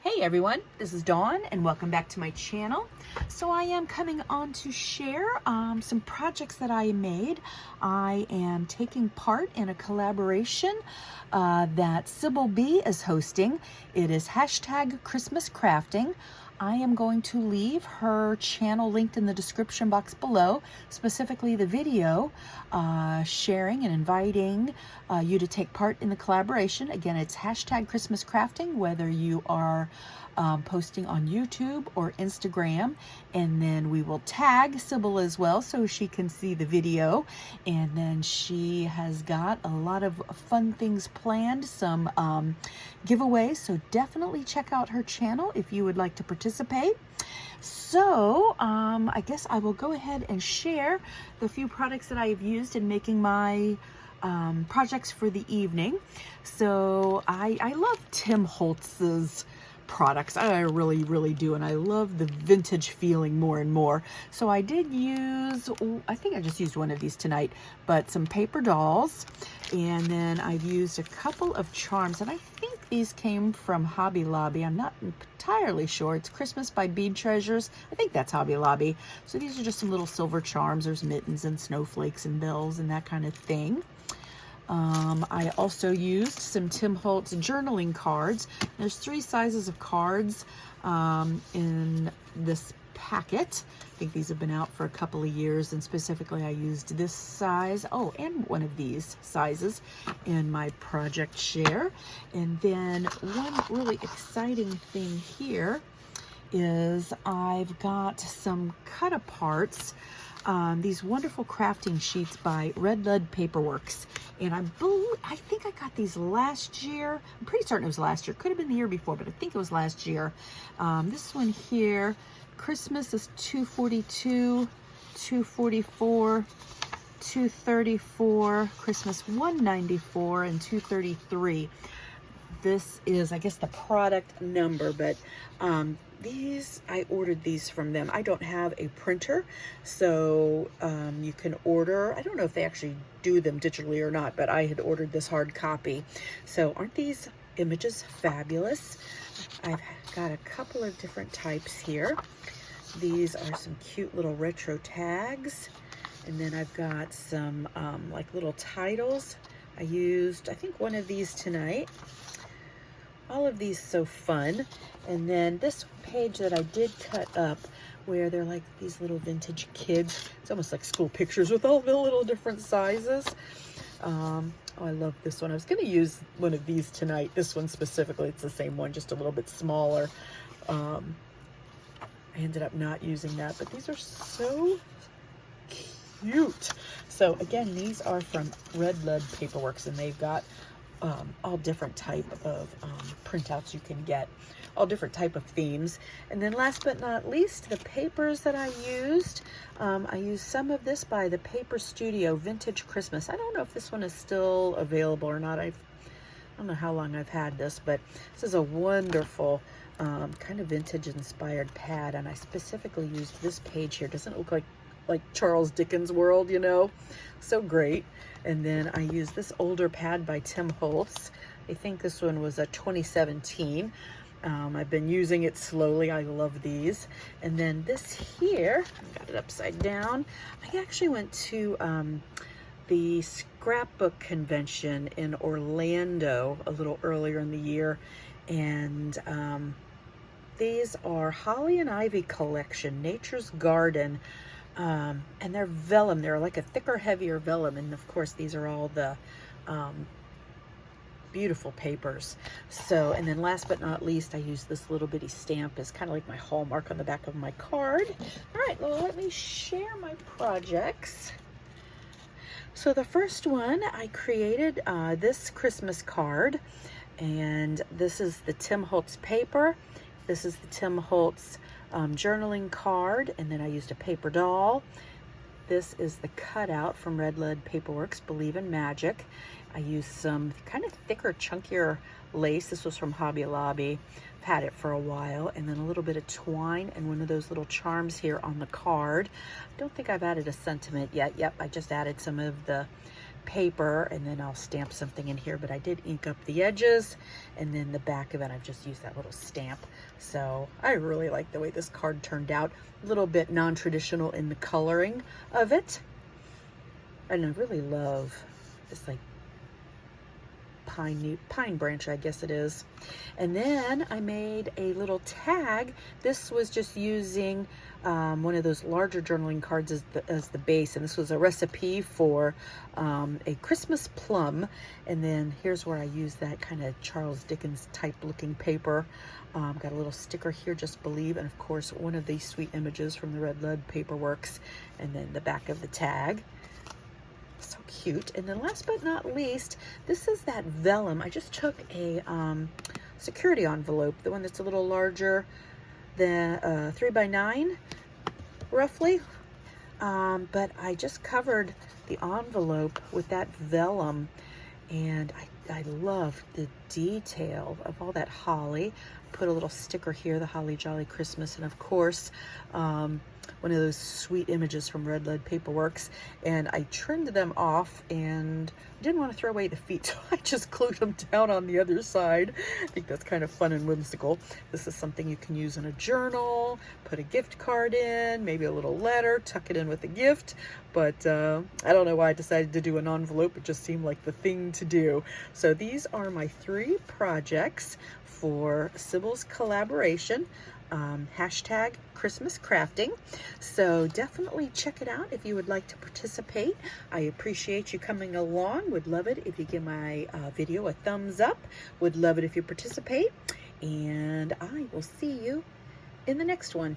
Hey everyone, this is Dawn and welcome back to my channel. So I am coming on to share some projects that I made. I am taking part in a collaboration that Sybil B is hosting. It is hashtag Christmas Crafting. I am going to leave her channel linked in the description box below, specifically the video sharing and inviting you to take part in the collaboration. Again, it's hashtag Christmas Crafting, whether you are posting on YouTube or Instagram, and then we will tag Sybil as well so she can see the video. And then she has got a lot of fun things planned, some giveaways, so definitely check out her channel if you would like to participate. So I guess I will go ahead and share the few products that I have used in making my projects for the evening. So I love Tim Holtz's products. I really do, and I love the vintage feeling more and more. So I did use, I think I just used one of these tonight, but some paper dolls, and then I've used a couple of charms, and I think these came from Hobby Lobby. I'm not entirely sure. It's Christmas by Bead Treasures. I think that's Hobby Lobby. So these are just some little silver charms. There's mittens and snowflakes and bells and that kind of thing. I also used some Tim Holtz journaling cards. There's 3 sizes of cards in this packet. I think these have been out for a couple of years, and specifically I used this size, and one of these sizes in my project share. And then one really exciting thing here is I've got some cut aparts, these wonderful crafting sheets by Redlead Paperworks, and I think I got these last year. I'm pretty certain it was last year. Could have been the year before, but I think it was last year. This one here, Christmas, is $242, $244, $234, Christmas $194, and $233. This is, I guess, the product number, but I ordered these from them. I don't have a printer, so you can order. I don't know if they actually do them digitally or not, but I had ordered this hard copy. So aren't these images fabulous? I've got a couple of different types here. These are some cute little retro tags, and then I've got some like little titles. I used, I think, one of these tonight. All of these so fun. And then this page that I did cut up, where they're like these little vintage kids. It's almost like school pictures with all the little different sizes. I love this one. I was going to use one of these tonight. This one specifically, it's the same one, just a little bit smaller. I ended up not using that, but these are so cute. So again, these are from Redlead Paperworks, and they've got all different type of printouts you can get, all different type of themes. And then last but not least, the papers that I used some of this by the Paper Studio Vintage Christmas. I don't know if this one is still available or not. I don't know how long I've had this, but this is a wonderful kind of vintage inspired pad, and I specifically used this page here. Doesn't it look like Charles Dickens' world, you know? So great. And then I used this older pad by Tim Holtz. I think this one was a 2017. I've been using it slowly. I love these. And then this here, I got it upside down. I actually went to the scrapbook convention in Orlando a little earlier in the year, and these are Holly and Ivy collection, Nature's Garden. And they're vellum. They're like a thicker, heavier vellum. And of course, these are all the beautiful papers. So, and then last but not least, I use this little bitty stamp as kind of like my hallmark on the back of my card. All right, well, let me share my projects. So the first one, I created this Christmas card, and this is the Tim Holtz paper. This is the Tim Holtz journaling card, and then I used a paper doll. This is the cutout from Redlead Paperworks, Believe in Magic. I used some kind of thicker, chunkier lace. This was from Hobby Lobby. I've had it for a while. And then a little bit of twine and one of those little charms here on the card. I don't think I've added a sentiment yet. Yep, I just added some of the paper, and then I'll stamp something in here, but I did ink up the edges, and then the back of it, I've just used that little stamp. So I really like the way this card turned out. A little bit non-traditional in the coloring of it. And I really love this like pine branch, I guess it is. And then I made a little tag. This was just using one of those larger journaling cards as the base, and this was a recipe for a Christmas plum. And then here's where I use that kind of Charles Dickens type looking paper. Got a little sticker here, just believe, and of course one of these sweet images from the Redlead Paperworks, and then the back of the tag. So cute. And then last but not least, this is that vellum. I just took a security envelope, the one that's a little larger than 3x9 roughly, but I just covered the envelope with that vellum, and I love the detail of all that holly. Put a little sticker here, the Holly Jolly Christmas, and of course one of those sweet images from Redlead Paperworks. And I trimmed them off and didn't want to throw away the feet, so I just glued them down on the other side. I think that's kind of fun and whimsical. This is something you can use in a journal, put a gift card in, maybe a little letter, tuck it in with a gift. But I don't know why I decided to do an envelope. It just seemed like the thing to do. So these are my 3 projects for Sybil's collaboration. Hashtag Christmas crafting. So definitely check it out if you would like to participate. I appreciate you coming along. Would love it if you give my video a thumbs up. Would love it if you participate. And I will see you in the next one.